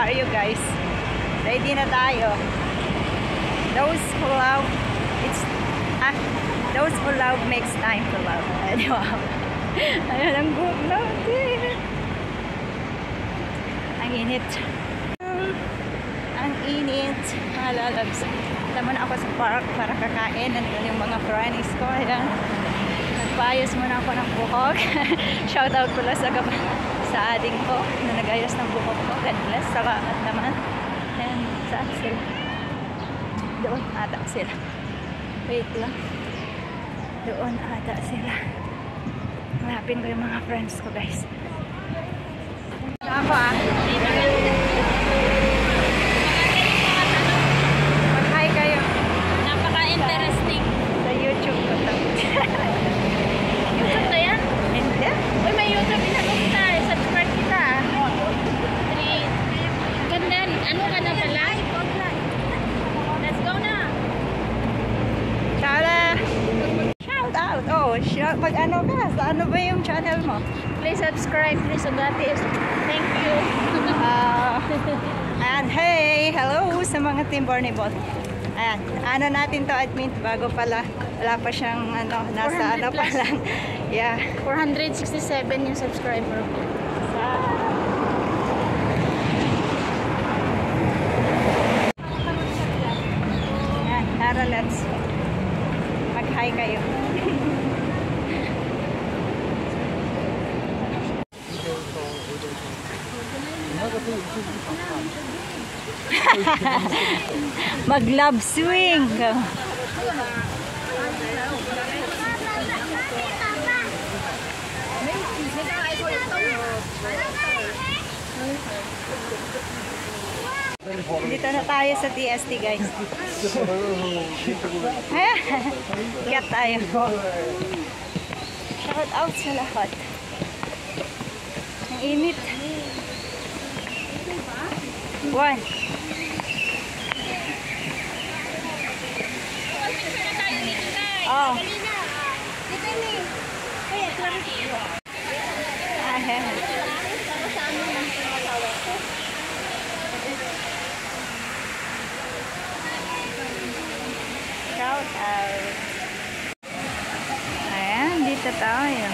are you guys? Ready na tayo. Those who love, those who love makes time to love. Wow. Ayan ang good natin. Ang init. Ang init. Mga lalabs. Naman ako sa park para kakain. Nandun yung mga friends ko. Ayan. Nagpaayos muna ako ng buhok. Shoutout pala sa ading ko na nagayos ng buhok ko. God bless. Salamat naman. Ayan. Saan sila? Doon ata sila. Wait lang. Doon ata sila. Hanapin ko yung mga friends ko, guys. Ako mag-hi kayo. Napaka-interesting. Sa YouTube ko to. YouTube na yan? Hindi. Uy, may YouTube. Inanong na. Subscribe kita. Ganda. Ano ka na pala? Let's go na. Tara. Shout out. Oh, mag-ano ka? Sa ano ba yung channel mo? Please subscribe. Please ugatis. Thank you. And hey, hello sa mga Team Bornibot. Ayan, ano natin to admin bago pala. Wala pa siyang ano, nasa ano pa lang. Yeah. 467 yung subscriber ko. Ayan, tara let's mag-hi kayo. Mag-love swing. Dito na tayo sa TST, guys. Kaya tayo. Shout out sa lahat. Ang init. One. Oh. Shout out. Ayan, dito tayo.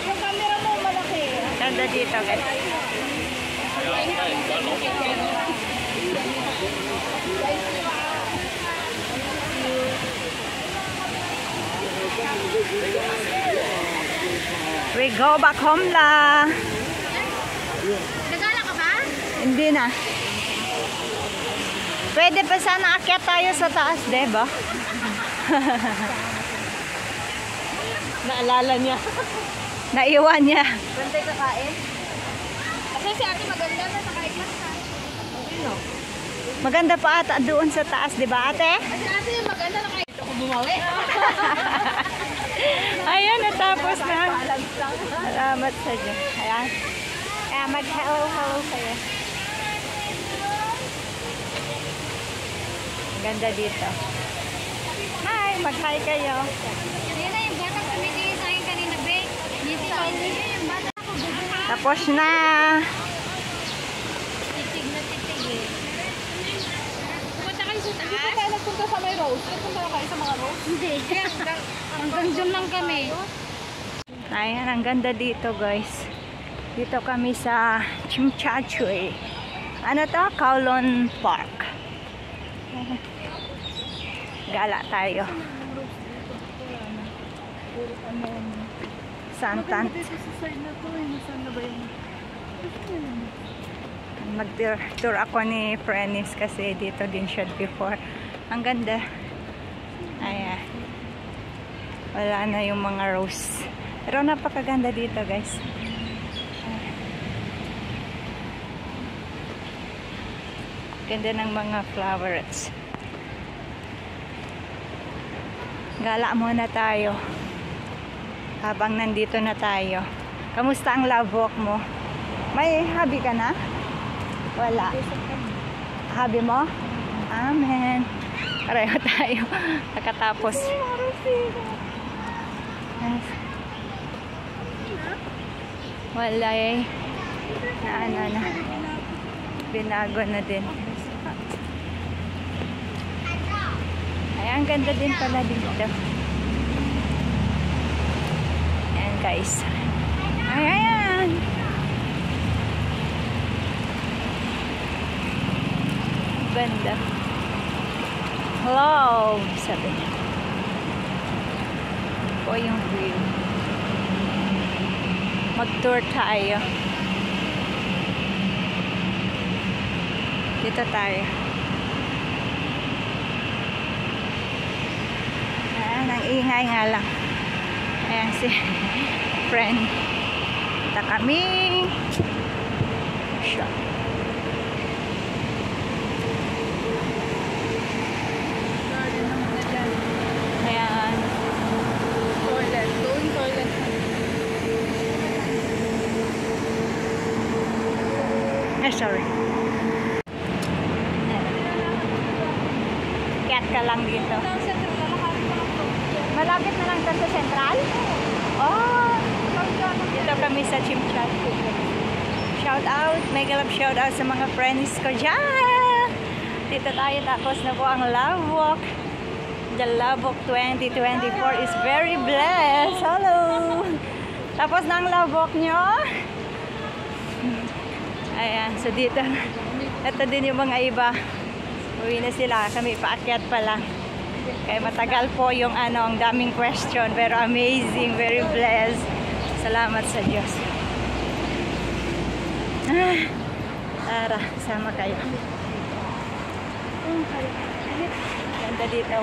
Yung camera mo malaki. Ganda dito, guys. We go back home la. Nagala ka ba? Hindi na. Pwede pa sana akyat tayo sa taas, diba? Naalala niya. Naiwan niya. Bantay kakain? Kasi si ate maganda na nakain lang ka. Okay, no? Maganda pa ata doon sa taas, di ba ate? Kasi ate maganda nakain. Ito ko bumawi. Ayan, natapos na. Salamat sa Diyos. Ayan. Kaya mag-hello kayo. Ganda dito. Hi, mag-hi kayo. Yan na yung bata kumitingin sa akin kanina, Bek. Dito yung bata ko. Tapos na. Titig na titig eh. Pumunta kayo sa taas? Hindi pa tayo nagpunta sa may rose. Nagpunta na kayo sa mga rose? Hindi. Hanggang dyan lang kami. Ayan, ang ganda dito, guys. Dito kami sa Chimchachoy. Ano to? Kowloon Park. Gala tayo. Santan. Mag-tour ako ni Prenis kasi dito din siya before. Ang ganda. Ayan. Wala na yung mga rose. Pero napakaganda dito, guys. Ganda ng mga flowers. Gala muna tayo. Habang nandito na tayo. Kamusta ang love walk mo? May hobby ka na? Wala. Hobby mo? Amen. Pareho tayo. Nakatapos. Wala eh. Na. Binago na din. Ay, ang ganda din pala dito. Ayan guys. Ayan. Ganda. Hello, sabi niya. Po yung view. Mag-tour tayo. Dito tayo. Ayan, ang ingay nga lang. Ayan si friend. Kita kami. Shop. Ayan. Toilet. Doon toilet. Sorry. Kiyat ka lang dito. Malapit na lang ito sa Central? Oh! Dito kami sa Chimchat. Shout out! Mega love shout out sa mga friends ko dyan! Dito tayo tapos na po ang Love Walk. The Love Walk 2024 is very blessed! Hello! Tapos na ang Love Walk nyo? Ayan, so dito. Ito din yung mga iba. Uwi na sila. Kami paakyat pa lang. Kaya matagal po yung ang daming question. Pero amazing, very blessed. Salamat sa Diyos. Tara, sama kayo. Ganda dito.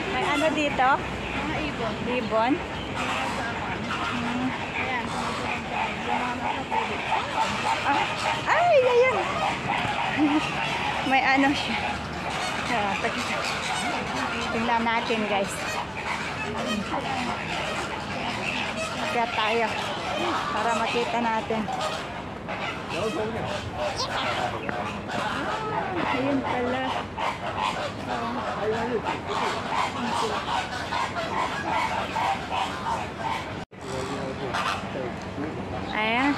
May ano dito? Mga ibon. Ibon. Ayan. Ay, ayun. May ano siya. Tingnan natin guys. Kaya tayo. Para makita natin. Ayun pala. Ayan.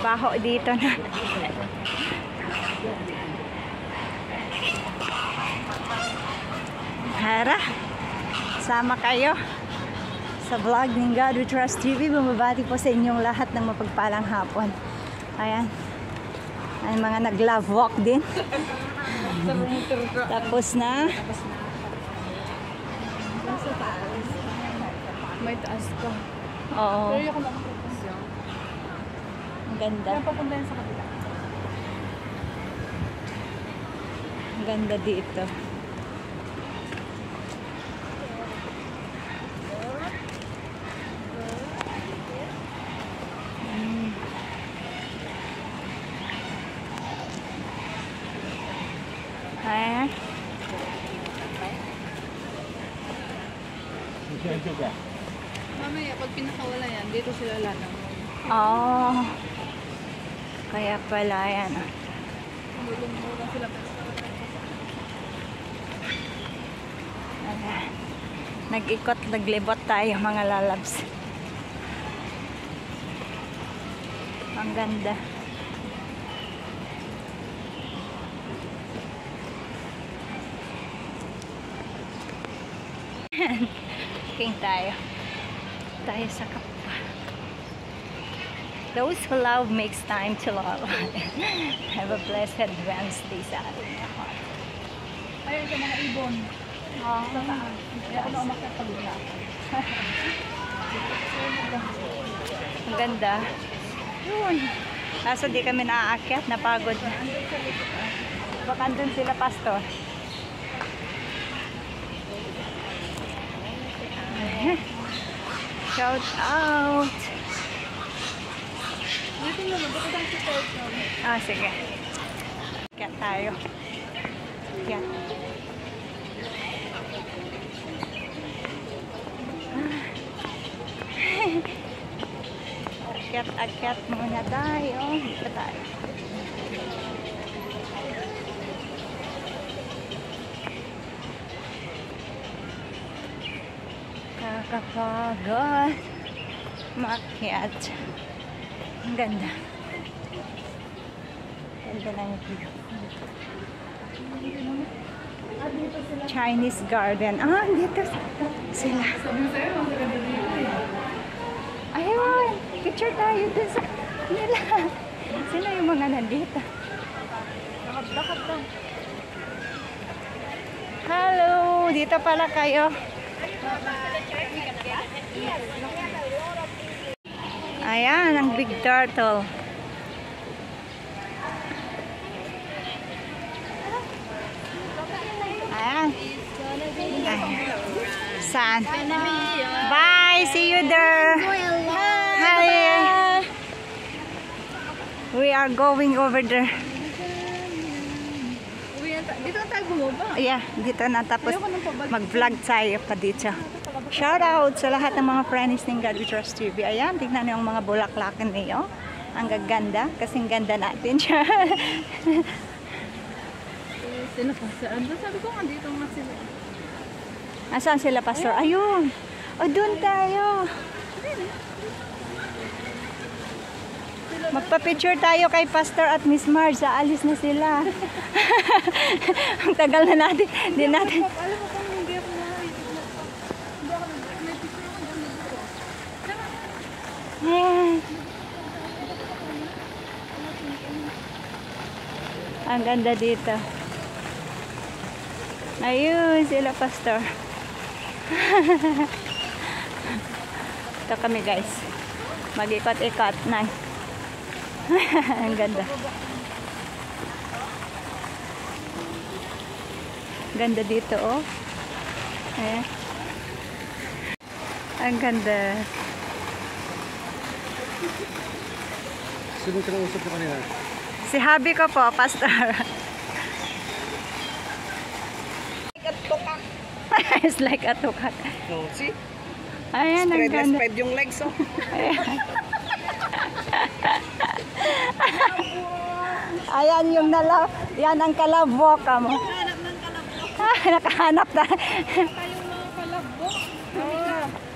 Baho dito na. Hara. Sama kayo sa vlog ng God We Trust TV. Bumabati po sa inyong lahat ng mapagpalang hapon. Ayan. Ay mga nag-love walk din. Tapos na. May taas pa. Oo. Pero yung lang siya. Ang ganda. Kaya papunta yan sa kabila. Ang ganda dito. Ayan. Mamaya, pag pinakawala yan, dito sila lanang. Oh. Kaya pala yan. Mulong-mulong sila. Ayan. Nag-ikot, naglibot tayo mga lalabs. Ang ganda. King tayo. Tayo sa kapwa. Those who love makes time to love. Have a blessed Wednesday sa ating lahat. Ayun sa mga ibon. Sa taas. Kaya ako na umakyat pag wala. Ang ganda. Yun. Kaso di kami naaakyat. Napagod na. Baka andun sila, pastor. Shout out. Dito na, dito tayo sa church. Ah, sige. Kaya tayo. Kaya. Akyat-akyat muna tayo. Dito tayo. Kakapagod. Maakyat. Ang ganda. Ganda na yung view. Chinese garden. Ah, dito sila. Ayun, picture tayo dun sa nila. Sino yung mga nandito? Lakad lang. Hello, dito pala kayo. Ayan, ang big turtle. Ayan. Ayan. Saan? Bye, see you there. Hi. We are going over there. Dito na tayo bumaba. Yeah, dito na tapos mag-vlog tayo pa dito. Shout out sa lahat ng mga friends ng God We Trust TV. Ayan, tignan niyo ang mga bulaklakan niyo. Ang gaganda, kasing ganda natin siya. Sino pa? Sabi ko nga dito nga sila. Nasaan sila, Pastor? Ayun. O, doon tayo. Magpa-picture tayo kay Pastor at Miss Marge. Aalis na sila. Ang tagal na natin. Hindi natin. Alam mo kung hindi ako may picture ako dito. Ayan. Ang ganda dito. Ayun sila, Pastor. Ito kami, guys. Mag-ikot-ikot na. Ang ganda. Ganda dito, oh. Ayan. Ang ganda. Sino kinausap mo kanina? Si hubby ko po, Pastor. It's like a tukak. No, see? Ayan, ang ganda. Spread yung legs, oh. Ayan yung nalaw. Yan ang kalabok mo. Nakahanap na.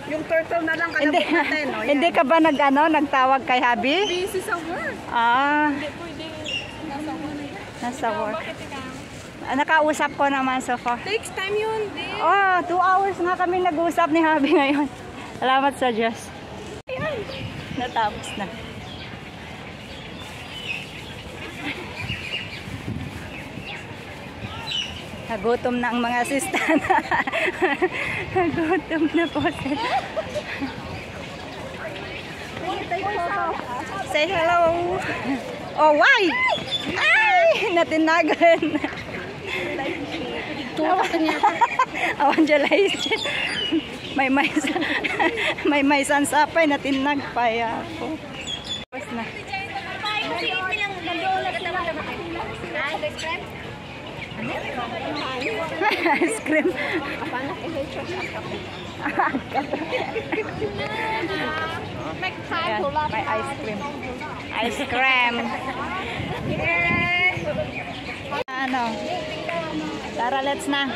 Yung turtle na lang Hindi, kalabok natin, oh. hindi ka ba nagtawag kay hubby? Busy sa work. Ah, Hindi pwede nasa work. nasa work. Nakausap ko naman so far. Takes time yun, di. Oh, 2 hours nga kami nag-usap ni hubby ngayon. Salamat sa Diyos. Ayan, natapos na. Nagutom na ang mga assistant. Nagutom na po sila. Say hello. Oh, why? Ay, natinagan. Awan jalay. May sansapay natinag pa ako. Tapos na. Ice cream. Ayan, may ice cream. Ice cream. Ano? Tara, let's na.